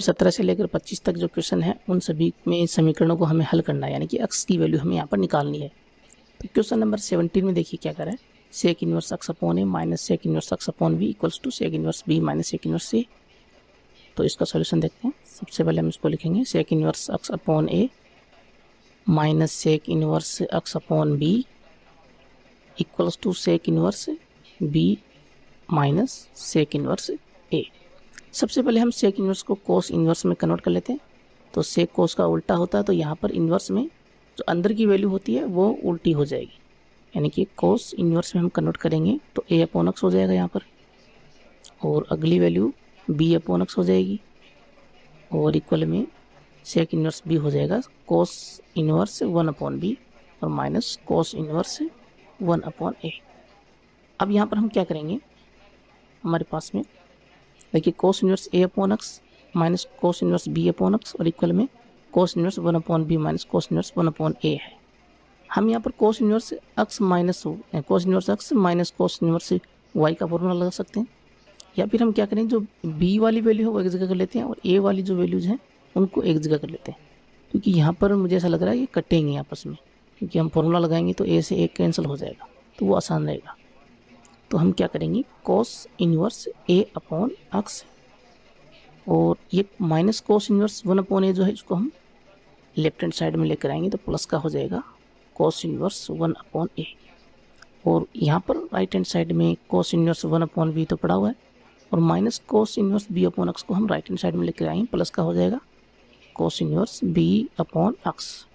17 से लेकर 25 तक जो क्वेश्चन है उन सभी में समीकरणों को हमें हल करना है, यानी कि x की वैल्यू हमें यहाँ पर निकालनी है। तो क्वेश्चन नंबर 17 में देखिए क्या करें, sec inverse x upon A minus sec inverse x upon B equals to sec inverse b minus sec inverse A. तो इसका सॉल्यूशन देखते हैं। सबसे पहले हम इसको लिखेंगे sec inverse x upon A minus sec inverse x upon B equals to sec inverse b minus sec inverse A. सबसे पहले हम सेक इनवर्स को कोस इनवर्स में कन्वर्ट कर लेते हैं। तो सेक कोस का उल्टा होता है, तो यहाँ पर इनवर्स में जो अंदर की वैल्यू होती है वो उल्टी हो जाएगी, यानी कि कोस इनवर्स में हम कन्वर्ट करेंगे तो a अपॉन एक्स हो जाएगा यहाँ पर, और अगली वैल्यू b अपॉन एक्स हो जाएगी, और इक्वल में सेक इनवर्स b हो जाएगा कोस इनवर्स 1 अपॉन बी और माइनस कोस इनवर्स 1 अपॉन ए। अब यहाँ पर हम क्या करेंगे, हमारे पास में देखिए cos inverse a upon X minus cos inverse b upon X और इक्वल में cos inverse 1 upon B minus cos inverse 1 upon A है। हम यहाँ पर cos inverse x minus cos inverse x minus cos inverse y का formula लगा सकते हैं, या फिर हम क्या करें, जो b वाली वैल्यू है वो एक जगह कर लेते हैं और a वाली जो वैल्यूज़ हैं उनको एक जगह कर लेते हैं, क्योंकि यहाँ पर मुझे ऐसा लग रहा है ये कटेंगे आपस में, क्योंकि हम फॉर्मूला लगाएंगे तो a से a कैंसिल हो जाएगा, तो वो आसान रहेगा। तो हम क्या करेंगे, कोस इनवर्स a अपॉन एक्स, और ये माइनस कोस इनवर्स 1 अपॉन ए जो है इसको हम लेफ्ट हैंड साइड में लेकर आएंगे तो प्लस का हो जाएगा कोस इनवर्स 1 अपॉन ए, और यहाँ पर राइट हैंड साइड में कोस इनवर्स 1 अपॉन बी तो पड़ा हुआ है, और minus cos inverse B upon X को हम राइट हैंड साइड में लेकर आएंगे, प्लस का हो जाएगा cos inverse B upon X.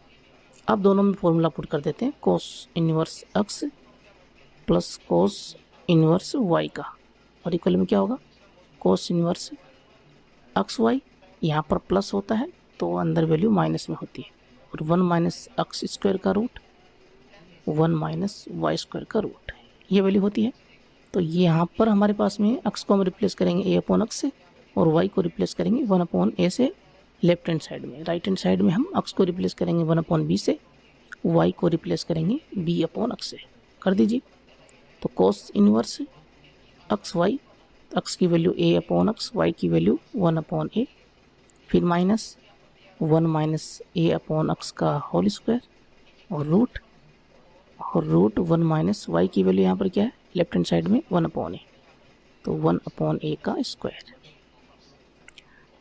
अब दोनों में फॉर्मूला पुट कर देते हैं, cos inverse X plus cos inverse Y का, और इक्वल में क्या होगा कोस इनवर्स एक्स वाई, यहाँ पर प्लस होता है तो अंदर वैल्यू माइनस में होती है, और 1 माइनस एक्स स्क्वायर का रूट 1 माइनस वाई स्क्वायर का रूट ये वैल्यू होती है। तो ये यहाँ पर हमारे पास में एक्स को हम रिप्लेस करेंगे ए अपॉन एक्स से, और वाई को रिप्लेस करेंगे 1 अपॉन ए से लेफ्ट हैंड साइड में। राइट हैंड साइड में हम एक्स को रिप्लेस करेंगे 1 अपॉन बी से, वाई को रिप्लेस करेंगे बी अपॉन एक्स से। कर दीजिए, तो cos inverse X Y, X की value a upon X, Y की वैल्यू 1 अपॉन ए, फिर minus 1 minus a upon X का होल स्क्वायर और रूट 1 माइनस वाई की वैल्यू यहाँ पर क्या है लेफ्ट हैंड साइड में 1 अपॉन ए, तो 1 अपॉन ए का स्क्वायर।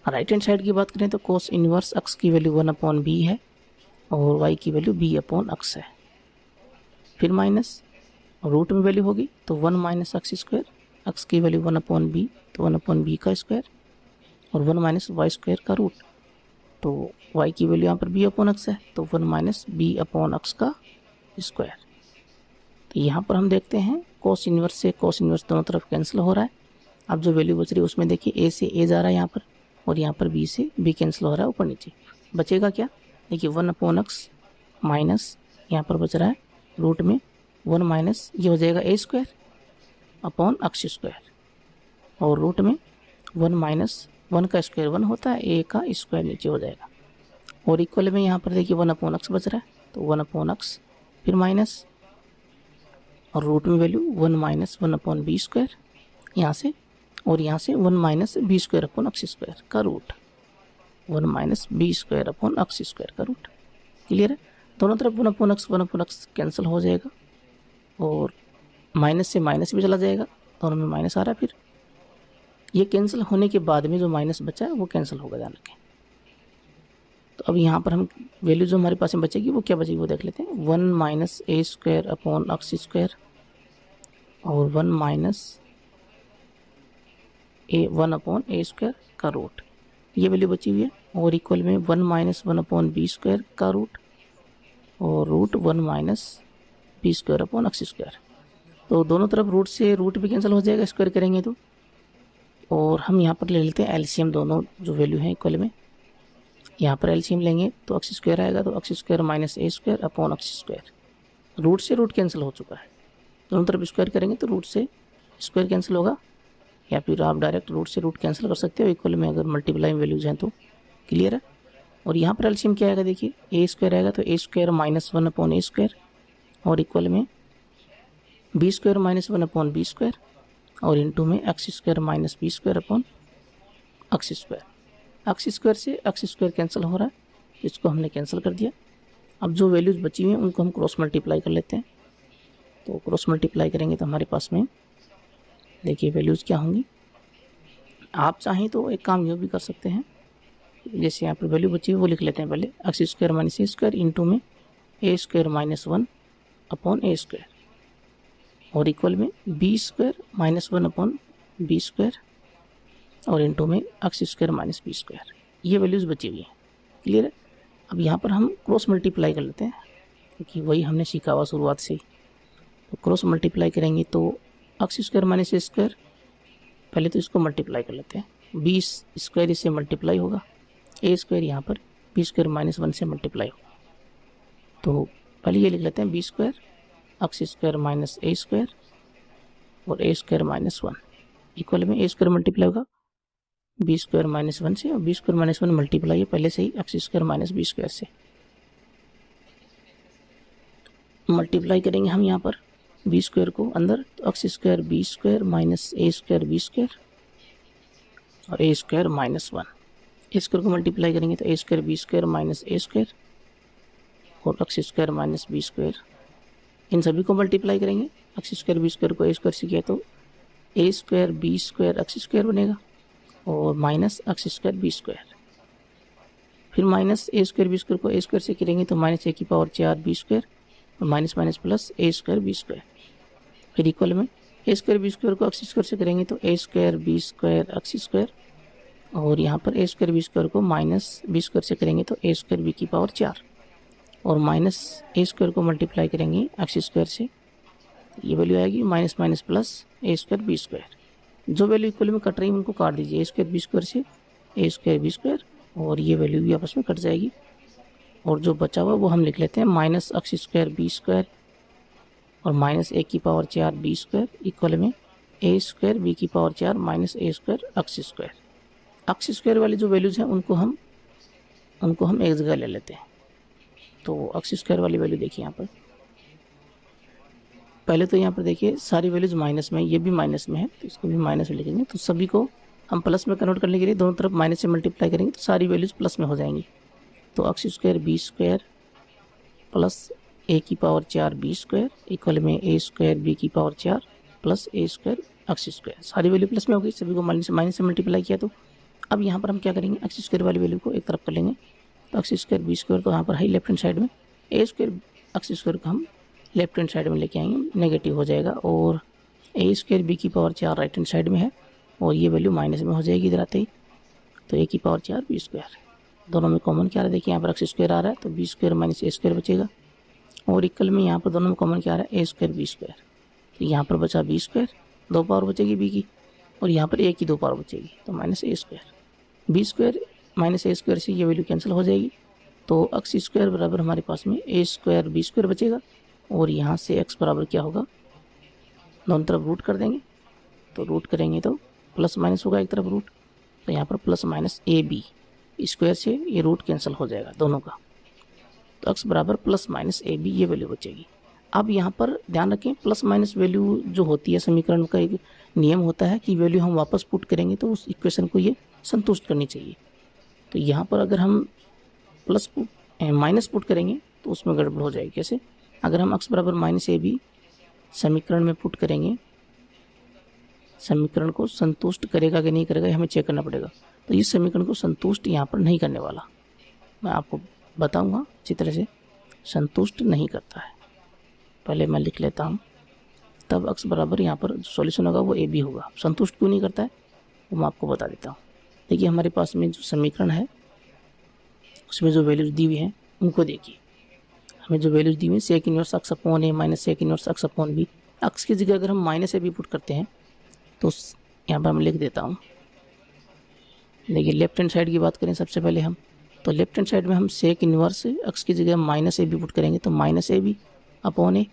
राइट हैंड साइड की बात करें तो कोस इनवर्स एक्स की वैल्यू 1 अपॉन बी है और वाई की वैल्यू b अपॉन एक्स है, फिर माइनस रूट में वैल्यू होगी तो 1 माइनस एक्स स्क्वायर, एक्स की वैल्यू 1 अपॉन बी तो 1 अपॉन बी का स्क्वायर, और 1 माइनस वाई स्क्वायर का रूट, तो वाई की वैल्यू यहाँ पर बी अपॉन एक्स है तो 1 माइनस बी अपॉन एक्स का स्क्वायर। तो यहाँ पर हम देखते हैं कोस इनवर्स से कोस इनवर्स दोनों तरफ कैंसिल हो रहा है। अब जो वैल्यू बच रही है उसमें देखिए ए से ए जा रहा है यहाँ पर, और यहाँ पर बी से बी कैंसिल हो रहा है ऊपर नीचे। बचेगा क्या, देखिए 1 अपॉन एक्स माइनस यहाँ पर बच रहा है रूट में 1 माइनस ये हो जाएगा ए स्क्वायर अपॉन एक्स स्क्वायर, और रूट में 1 माइनस 1 का स्क्वायर 1 होता है, ए का स्क्वायर नीचे हो जाएगा, और इक्वल में यहाँ पर देखिए 1 अपॉन एक्स बच रहा है तो 1 अपॉन एक्स, फिर माइनस और रूट में value 1 minus 1 upon B square यहाँ से, और यहाँ से 1 minus B square upon x square का root, 1 minus B square upon x square का रूट। क्लियर है, दोनों तरफ 1 अपॉन एक्स कैंसिल हो जाएगा, और माइनस से माइनस भी चला जाएगा, दोनों में माइनस आ रहा है, फिर ये कैंसिल होने के बाद में जो माइनस बचा है वो कैंसिल होगा जान के। तो अब यहाँ पर हम वैल्यू जो हमारे पास में बचेगी वो क्या बचेगी वो देख लेते हैं, 1 minus A square upon x square और 1 minus A 1 upon A square का रूट, ये वैल्यू बची हुई है, और इक्वल में 1 माइनस 1 अपॉन बी स्क्वायर का रूट, और root 1 minus B square upon x square. तो दोनों तरफ रूट से रूट भी कैंसिल हो जाएगा स्क्वायर करेंगे तो, और हम यहाँ पर ले लेते हैं एलसीएम, दोनों जो वैल्यू है इक्वल में यहाँ पर एलसीएम लेंगे तो एक्स स्क्वायर आएगा, तो X square minus A square upon x square, root से रूट कैंसिल हो चुका है, दोनों तरफ स्क्वायर करेंगे तो रूट से स्क्वायर कैंसिल होगा, या फिर आप डायरेक्ट रूट से रूट कैंसिल कर सकते हो इक्वल में अगर मल्टीप्लाई वैल्यूज हैं तो। क्लियर है, और यहाँ पर एलसीएम क्या आएगा देखिए, ए स्क्वायर आएगा तो A square minus 1 upon A square, और इक्वल में B square minus 1 upon B square, और इंटू में X square minus B square upon x square. X square से एक्स स्क्वायर कैंसिल हो रहा है, इसको हमने कैंसिल कर दिया। अब जो वैल्यूज़ बची हुई हैं उनको हम क्रॉस मल्टीप्लाई कर लेते हैं। तो क्रॉस मल्टीप्लाई करेंगे तो हमारे पास में देखिए वैल्यूज़ क्या होंगी। आप चाहें तो एक काम ये भी कर सकते हैं, जैसे यहाँ पर वैल्यू बची हुई वो लिख लेते हैं पहले, X square minus A square into में A square minus 1 upon A square और इक्वल में B square minus 1 upon B square और इंटू में X square minus B square. ये वैल्यूज़ बची हुई हैं। क्लियर है। अब यहाँ पर हम क्रॉस मल्टीप्लाई कर लेते हैं क्योंकि वही हमने सीखा हुआ शुरुआत से। तो क्रॉस मल्टीप्लाई करेंगे तो X square minus A square, पहले तो इसको मल्टीप्लाई कर लेते हैं, बी स्क्वायर इससे मल्टीप्लाई होगा, ए स्क्वायर यहाँ पर बी स्क्वायर माइनस 1 से मल्टीप्लाई होगा। तो पहले ये लिख लेते हैं B square X square minus A square और ए स्क्वायर माइनस 1 इक्वल में ए स्क्वायर मल्टीप्लाई होगा बी स्क्वायर माइनस 1 से और बी स्क्वायर माइनस 1 मल्टीप्लाई है पहले से ही X square minus B square से। मल्टीप्लाई करेंगे हम यहाँ पर बी स्क्वायर को अंदर, तो X square B square minus A square B square और A square minus 1। A square को मल्टीप्लाई करेंगे तो A square B square minus A square और X square minus B square. इन सभी को मल्टीप्लाई करेंगे, एक्स स्क्वायर बी स्क्वायर को ए स्क्वायर से किया तो A square B square X square बनेगा और minus X square B square. फिर minus A square B square को ए स्क्वायर से करेंगे तो माइनस ए की पावर 4 बी स्क्वायर और minus minus plus A square B square. फिर इक्वल में ए स्क्वायर बी स्क्वायर को एक्स स्क्वायर से करेंगे तो A square B square X square और यहाँ पर ए स्क्वायर बी स्क्वायर को माइनस बी स्क्वायर से करेंगे तो ए स्क्वायर बी की पावर 4 और माइनस ए स्क्वायर को मल्टीप्लाई करेंगे एक्स स्क्वायर से, ये वैल्यू आएगी minus minus plus A square B square. जो वैल्यू इक्वल में कट रही है उनको काट दीजिए, ए स्क्वायर बी स्क्वायर से ए स्क्वायर बी स्क्वायर और ये वैल्यू भी आपस में कट जाएगी और जो बचा हुआ वो हम लिख लेते हैं minus X square B square और माइनस ए की पावर 4 बी स्क्वायर इक्वल में ए स्क्वायर बी की power 4 minus A square X square. X square वाली जो वैल्यूज़ हैं उनको हम एक जगह ले लेते हैं। तो एक्स स्क्वायर वाली वैल्यू देखिए यहाँ पर, पहले तो यहाँ पर देखिए सारी वैल्यूज माइनस में, ये भी माइनस में है तो इसको भी माइनस में लिखेंगे। तो सभी को हम प्लस में कन्वर्ट करने के लिए दोनों तरफ माइनस से मल्टीप्लाई करेंगे तो सारी वैल्यूज प्लस में हो जाएंगी। तो X square B square plus A की पावर 4 बी स्क्वायर इक्वल में ए स्क्वायर बी की power 4 plus A square X square. सारी वैल्यू प्लस में हो गई, सभी को माइनस से मल्टीप्लाई किया। तो अब यहाँ पर हम क्या करेंगे, एक्स स्क्वायर वाली वैल्यू को एक तरफ कर लेंगे तो एक्स स्क्वायर बी स्क्वायर तो यहाँ पर है लेफ्ट हैंड साइड में, ए स्क्वायर एक्स स्क्वायर को हम लेफ्ट हैंड साइड में लेके आएंगे, नेगेटिव हो जाएगा और ए स्क्वायर बी की पावर 4 राइट हैंड साइड में है और ये वैल्यू माइनस में हो जाएगी इधर आते ही। तो ए की पावर 4 बी स्क्वायर, दोनों में कॉमन क्या आ रहा है देखिए यहाँ पर एक्स स्क्वायर आ रहा है तो B square minus A square बचेगा और इक्वल में यहाँ पर दोनों में कॉमन क्या आ रहा है ए स्क्वायर बी स्क्वायर। तो यहाँ पर बचा बी स्क्वायर, 2 पावर बचेगी बी की और यहाँ पर ए की 2 पावर बचेगी तो minus A square. B square minus A square से ये वैल्यू कैंसिल हो जाएगी तो एक्स स्क्वायर बराबर हमारे पास में ए स्क्वायर बी स्क्वायर बचेगा और यहाँ से एक्स बराबर क्या होगा, दोनों तरफ रूट कर देंगे तो रूट करेंगे तो प्लस माइनस होगा एक तरफ रूट, तो यहाँ पर plus minus A B square से ये रूट कैंसिल हो जाएगा दोनों का, तो एक्स बराबर प्लस माइनस ए बी ये वैल्यू बचेगी। अब यहाँ पर ध्यान रखें प्लस माइनस वैल्यू जो होती है समीकरण का एक नियम होता है कि वैल्यू हम वापस पुट करेंगे तो उस इक्वेशन को ये संतुष्ट करनी चाहिए। तो यहाँ पर अगर हम माइनस पुट करेंगे तो उसमें गड़बड़ हो जाएगी। कैसे, अगर हम एक्स बराबर माइनस ए बी समीकरण में पुट करेंगे, समीकरण को संतुष्ट करेगा कि नहीं करेगा हमें चेक करना पड़ेगा। तो इस समीकरण को संतुष्ट यहाँ पर नहीं करने वाला, मैं आपको बताऊंगा अच्छी तरह से, संतुष्ट नहीं करता है। पहले मैं लिख लेता हूँ तब एक्स बराबर यहाँ पर जो सॉल्यूशन होगा वो ए बी होगा। संतुष्ट क्यों नहीं करता है वो मैं आपको बता देता हूँ। देखिए हमारे पास में जो समीकरण है उसमें जो वैल्यूज दी हुई हैं उनको देखिए, हमें जो वैल्यूज दी हुई हैं sec inverse X upon A minus sec inverse X upon B, X की जगह अगर हम माइनस ए बी पुट करते हैं तो यहाँ पर मैं लिख देता हूँ। देखिए लेफ्ट हैंड साइड की बात करें सबसे पहले हम, तो लेफ्ट हैंड साइड में हम सेक इनवर्स एक्स की जगह माइनस ए बी पुट करेंगे तो minus A B upon A,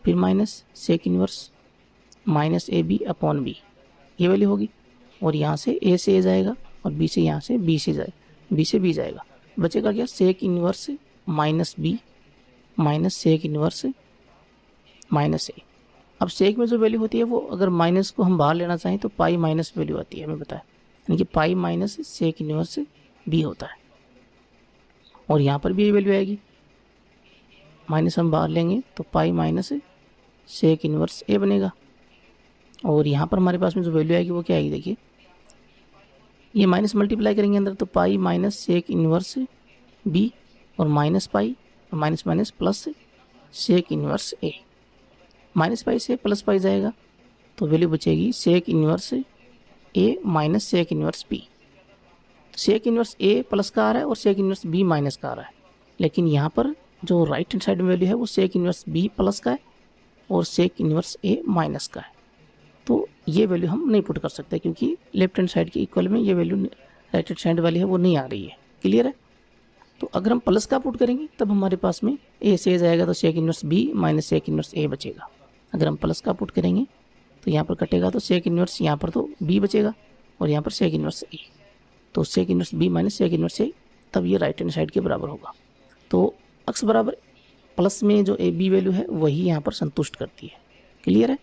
फिर minus sec inverse minus A B upon B ये वैल्यू होगी और यहाँ से ए जाएगा और बी से यहाँ से बी से बी जाएगा, बचेगा क्या sec inverse minus B minus sec inverse minus A. अब सेक में जो वैल्यू होती है वो अगर माइनस को हम बाहर लेना चाहें तो पाई माइनस वैल्यू आती है, हमें पता है यानी कि pi minus sec inverse b होता है। और यहाँ पर भी ये वैल्यू आएगी, माइनस हम बाहर लेंगे तो पाई माइनस सेक इन्वर्स ए बनेगा। और यहाँ पर हमारे पास में जो वैल्यू आएगी वो क्या आएगी, देखिए ये माइनस मल्टीप्लाई करेंगे अंदर तो pi minus sec inverse B और माइनस पाई और minus minus plus sec inverse A. Minus pi से प्लस पाई जाएगा तो वैल्यू बचेगी sec inverse A minus sec inverse B. Sec inverse A plus का आ रहा है और सेक इन्वर्स बी माइनस का आ रहा है, लेकिन यहाँ पर जो राइट हैंड साइड में वैल्यू है वो सेक इन्वर्स बी प्लस का है और सेक इन्वर्स ए माइनस का है। तो ये वैल्यू हम नहीं पुट कर सकते क्योंकि लेफ्ट हैंड साइड के इक्वल में ये वैल्यू राइट हैंड साइड वाली है वो नहीं आ रही है। क्लियर है? तो अगर हम प्लस का पुट करेंगे तब हमारे पास में ए से जाएगा तो sec inverse B minus sec inverse A बचेगा। अगर हम प्लस का पुट करेंगे तो यहाँ पर कटेगा तो सेक इन्वर्स यहाँ पर तो बी बचेगा और यहाँ पर सेक इन्वर्स ए, तो sec inverse B minus sec inverse A, तब ये राइट हैंड साइड के बराबर होगा। तो अक्स बराबर प्लस में जो ए बी वैल्यू है वही यहाँ पर संतुष्ट करती है। क्लियर है?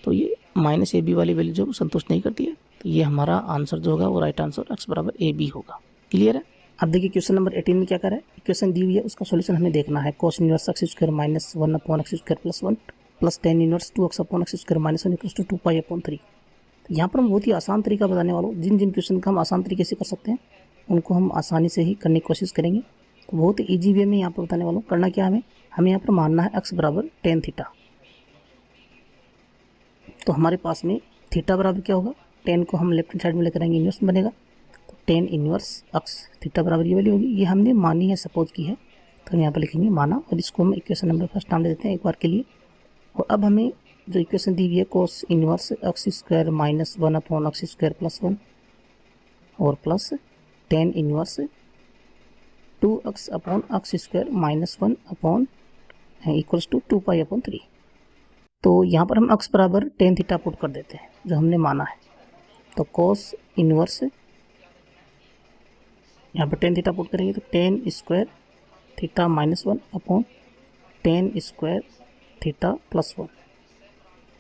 तो ये माइनस ए बी वाली वैल्यू जो संतुष्ट नहीं करती है, तो ये हमारा आंसर जो होगा वो राइट आंसर एक्स बराबर ए बी होगा। क्लियर है? अब देखिए क्वेश्चन नंबर 18 में क्या कर रहा है, इक्वेशन दी हुई है उसका सॉल्यूशन हमें देखना है। cos inverse x square minus 1 upon x square plus 1 plus tan inverse 2x upon x square minus 1 equals to 2 pi upon 3। तो यहाँ पर हम बहुत ही आसान तरीका बताने वाला हूँ। जिन जिन क्वेश्चन का हम आसान तरीके से कर सकते हैं उनको हम आसानी से ही करने की कोशिश करेंगे। तो बहुत ईजी वे में यहाँ पर बताने वाला हूँ। करना क्या हमें यहाँ पर मानना है एक्स बराबर टेन थीटा। तो हमारे पास में थीटा बराबर क्या होगा, टेन को हम लेफ्ट हैंड साइड में लेकर आएंगे, इन्वर्स बनेगा तो टेन इन्वर्स एक्स थीटा बराबर ये वैल्यू होगी। ये हमने मानी है, सपोज की है, तो हम यहाँ पर लिखेंगे माना और इसको हम इक्वेशन नंबर फर्स्ट नाम दे देते हैं एक बार के लिए। और अब हमें जो इक्वेशन दी हुई है cos inverse X square minus 1 upon x square plus 1 और plus tan inverse 2x upon x square minus 1 upon equals to 2 pi upon 3। तो यहाँ पर हम एक्स बराबर टेन थीटा पुट कर देते हैं जो हमने माना है। तो कोस इन्वर्स यहाँ पर टेन थीटा पुट करेंगे तो ten square theta minus 1 upon ten square theta plus 1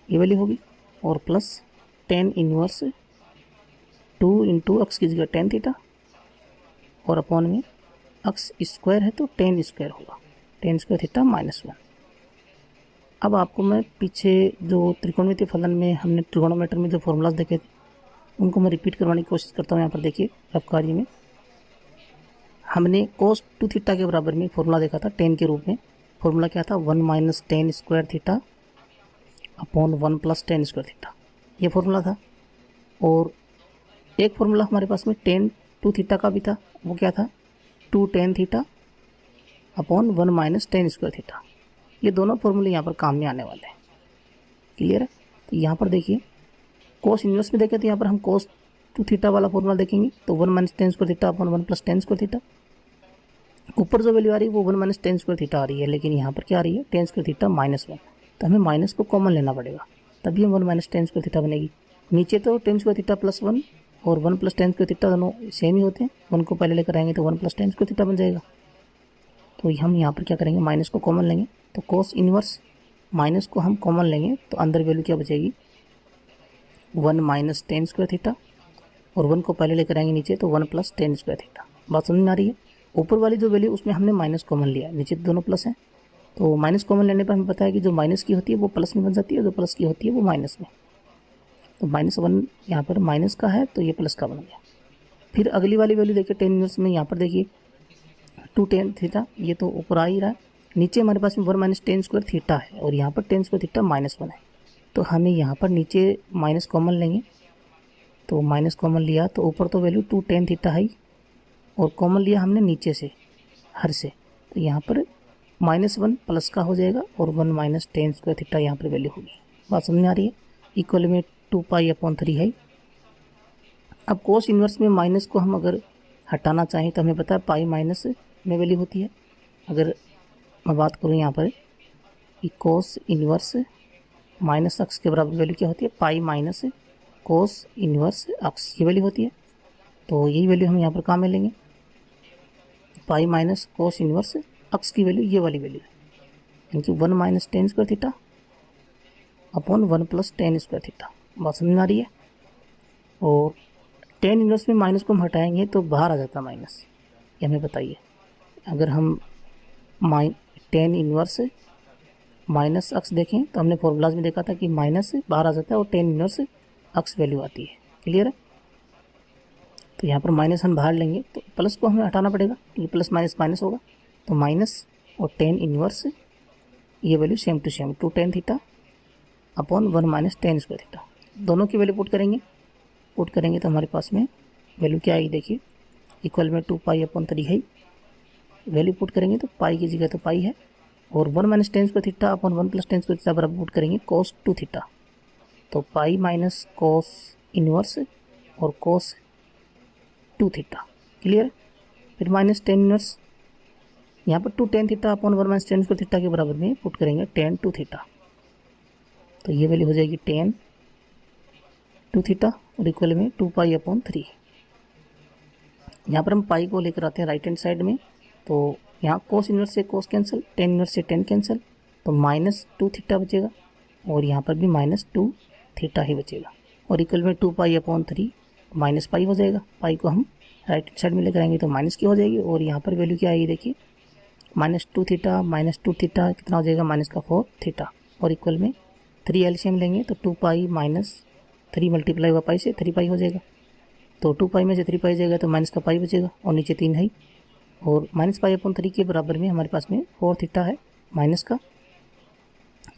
ये वैल्यू होगी और plus tan inverse 2 into x की जगह टेन थीटा और अपॉन में एक्स स्क्वायर है तो टेन स्क्वायर होगा, टेन स्क्वायर थीटा माइनस 1। अब आपको मैं पीछे जो त्रिकोणमितीय फलन में हमने ट्रिगोनोमेट्री में जो फॉर्मूलाज देखे थे उनको मैं रिपीट करवाने की कोशिश करता हूँ। यहाँ पर देखिए रफ कार्य में हमने कोस 2 थीटा के बराबर में फॉर्मूला देखा था टेन के रूप में। फॉर्मूला क्या था, 1 minus tan square theta upon 1 plus ten square theta, ये फॉर्मूला था। और एक फॉर्मूला हमारे पास में टेन 2 थीटा का भी था, वो क्या था, 2 tan theta upon 1 minus tan square theta. ये दोनों फॉर्मूले यहाँ पर काम में आने वाले हैं। क्लियर है? तो यहाँ पर देखिए कोस इन्वर्स में देखें तो यहाँ पर हम कोस 2 थीटा वाला फॉर्मूला देखेंगे तो 1 minus tan square theta upon 1 plus ten square theta. ऊपर जो वैल्यू आ रही है वो 1 माइनस टेन स्क्वायर थीटा आ रही है, लेकिन यहाँ पर क्या आ रही है, टेन स्क्वायर थीटा माइनस 1। तो हमें माइनस को कॉमन लेना पड़ेगा तभी हम 1 माइनस टेन स्क्वायर थीटा बनेगी। नीचे तो टेन स्क्वायर थीटा प्लस 1 और 1 प्लस टेन स्क्वायर थीटा दोनों सेम ही होते हैं। 1 को पहले लेकर आएंगे तो 1 प्लस टेन स्क्वायर थीटा बन जाएगा। तो हम यहाँ पर क्या करेंगे, माइनस को कॉमन लेंगे तो कोस इन्वर्स माइनस को हम कॉमन लेंगे तो अंदर वैल्यू क्या बचेगी, 1 माइनस टेन स्क्वायर थीटा और 1 को पहले लेकर आएंगे नीचे तो 1 प्लस टेन स्क्वायर थीटा। बात समझ में आ रही है? ऊपर वाली जो वैल्यू उसमें हमने माइनस कॉमन लिया, नीचे दोनों प्लस हैं। तो माइनस कॉमन लेने पर हमें पता है कि जो माइनस की होती है वो प्लस में बन जाती है, जो प्लस की होती है वो माइनस में। तो माइनस 1 यहाँ पर माइनस का है तो ये प्लस का बन गया। फिर अगली वाली वैल्यू देखिए टेन इनवर्स में, यहाँ पर देखिए 2 टेन थीटा, ये तो ऊपर आ ही रहा है। नीचे हमारे पास में 1 माइनस टेन स्क्वायर थीटा है और यहाँ पर टेन स्क्वायर थीटा माइनस 1 है। तो हमें यहाँ पर नीचे माइनस कॉमन लेंगे तो माइनस कॉमन लिया तो ऊपर तो वैल्यू 2 टेन थीटा है और कॉमन लिया हमने नीचे से हर से, तो यहाँ पर माइनस 1 प्लस का हो जाएगा और 1 माइनस टेन स्क्वायर थीटा यहाँ पर वैल्यू होगी। बात समझ में आ रही है? इक्वल में 2 पाई अपॉन 3 है। अब कोस इन्वर्स में माइनस को हम अगर हटाना चाहें तो हमें पता है पाई माइनस में वैल्यू होती है। अगर मैं बात करूँ यहाँ पर कोस इन्वर्स माइनस एक्स के बराबर वैल्यू क्या होती है, pi minus cos inverse x, ये वैल्यू होती है। तो यही वैल्यू हम यहाँ पर कहाँ में लेंगे, pi minus cos inverse x की वैल्यू ये वाली वैल्यू है, यानी कि 1 minus tan square theta upon 1 plus ten square theta. बात समझ में आ रही है? और टेन इनवर्स में माइनस को हम हटाएंगे तो बाहर आ जाता माइनस, ये हमें बताइए। अगर हम टेन इनवर्स माइनस अक्स देखें तो हमने फॉर्मूलाज में देखा था कि माइनस बाहर आ जाता है और टेन इनवर्स अक्स वैल्यू आती है। क्लियर है? तो यहाँ पर माइनस हम बाहर लेंगे तो प्लस को हमें हटाना पड़ेगा, ये प्लस माइनस माइनस होगा, तो माइनस और टेन इनवर्स ये value same to same 2 tan theta upon 1 minus tan square theta, दोनों की वैल्यू पुट करेंगे तो हमारे पास में वैल्यू क्या आएगी देखिए, इक्वल में 2 पाई अपॉन 3 है। वैल्यू पुट करेंगे तो पाई की जगह तो पाई है, और 1 minus tan square theta upon 1 plus ten square theta बराबर पुट करेंगे cos 2 थीटा, तो पाई माइनस cos इनवर्स और cos 2 थीटा। क्लियर? फिर माइनस टेन इनवर्स यहाँ पर 2 tan theta upon 1 minus tan square theta के बराबर में पुट करेंगे tan 2 थीटा, तो ये वैल्यू हो जाएगी tan 2 थीटा और इक्वल में 2 पाई अपॉन 3। यहाँ पर हम पाई को लेकर आते हैं राइट हैंड साइड में, तो यहाँ cos इनवर्स से cos कैंसिल, tan इनवर्स से tan कैंसिल, तो माइनस 2 थीटा बचेगा और यहाँ पर भी माइनस 2 थीटा ही बचेगा, और इक्वल में 2 पाई अपॉन 3 माइनस पाई हो जाएगा। पाई को हम राइट हैंड साइड में लेकर आएंगे तो माइनस की हो जाएगी, और यहाँ पर वैल्यू क्या आएगी देखिए, माइनस 2 थीटा माइनस 2 थीटा कितना हो जाएगा, माइनस का 4 थीटा, और इक्वल में 3 एलसीएम लेंगे तो 2 पाई माइनस 3 मल्टीप्लाई हुआ पाई से 3 पाई हो जाएगा, तो 2 पाई में से 3 पाई जाएगा तो माइनस का पाई बचेगा, और नीचे 3 है, और माइनस पाई अपॉन 3 के बराबर में हमारे पास में 4 थीटा है माइनस का,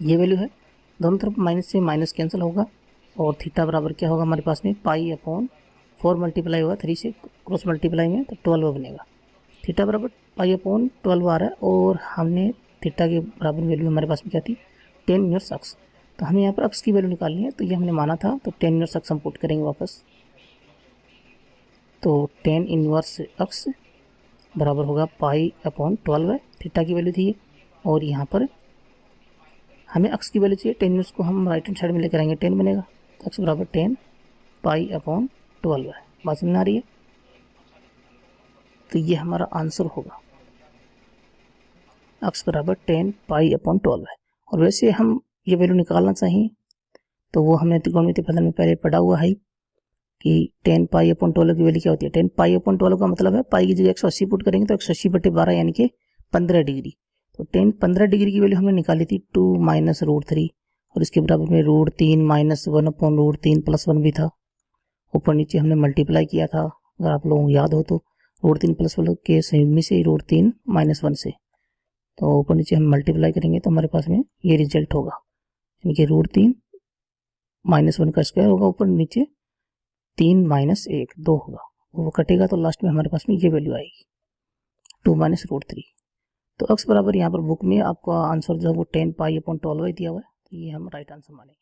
ये वैल्यू है। दोनों तरफ माइनस से माइनस कैंसिल होगा, और थीटा बराबर क्या होगा हमारे पास में, पाई अपॉन 4 मल्टीप्लाई होगा 3 से क्रॉस मल्टीप्लाई में तो 12 बनेगा। थीटा बराबर पाई अपॉन 12 आ रहा है, और हमने थीटा के बराबर वैल्यू हमारे पास में क्या थी, टेन इनवर्स अक्स, तो हमें यहाँ पर अक्स की वैल्यू निकालनी है, तो ये हमने माना था, तो टेन इनवर्स अक्स हम पुट करेंगे वापस, तो टेन इनवर्स अक्स बराबर होगा पाई अपॉन 12 है, थीटा की वैल्यू थी ये, और यहाँ पर हमें अक्स की वैल्यू चाहिए, टेन इनवर्स को हम राइट हैंड साइड में लेकर आएंगे 10 बनेगा, तो अक्स बराबर 10 पाई अपॉन 12 है। बात समझ आ रही है? तो ये हमारा आंसर होगा, अक्स बराबर 10 पाई अपॉन 12 है। और वैसे हम ये वैल्यू निकालना चाहिए तो वो हमने त्रिकोणमितीय फलन में पहले पढ़ा हुआ है कि 10 पाई अपॉन 12 की वैल्यू क्या होती है। 10 पाई अपॉन 12 का मतलब है पाई की जगह 180 पुट करेंगे तो 180/12 यानी कि 15 डिग्री, तो 15 डिग्री की वैल्यू हमने निकाली थी 2 माइनस √3, और इसके बराबर में √3 माइनस 1 अपॉन √3 प्लस 1 भी था, ऊपर नीचे हमने मल्टीप्लाई किया था, अगर आप लोगों को याद हो तो √3 प्लस 1 के संयुग्मी से √3 माइनस 1 से, तो ऊपर नीचे हम मल्टीप्लाई करेंगे तो हमारे पास में ये रिजल्ट होगा, यानी कि √3 माइनस 1 का स्क्वायर होगा, ऊपर नीचे 3 माइनस 1 2 होगा, वो कटेगा तो लास्ट में हमारे पास में ये वैल्यू आएगी 2 माइनस √3। तो अक्स बराबर यहाँ पर बुक में आपका आंसर जो है वो 10 पाई अपॉन 12 दिया हुआ है, तो ये हम राइट आंसर मानेंगे।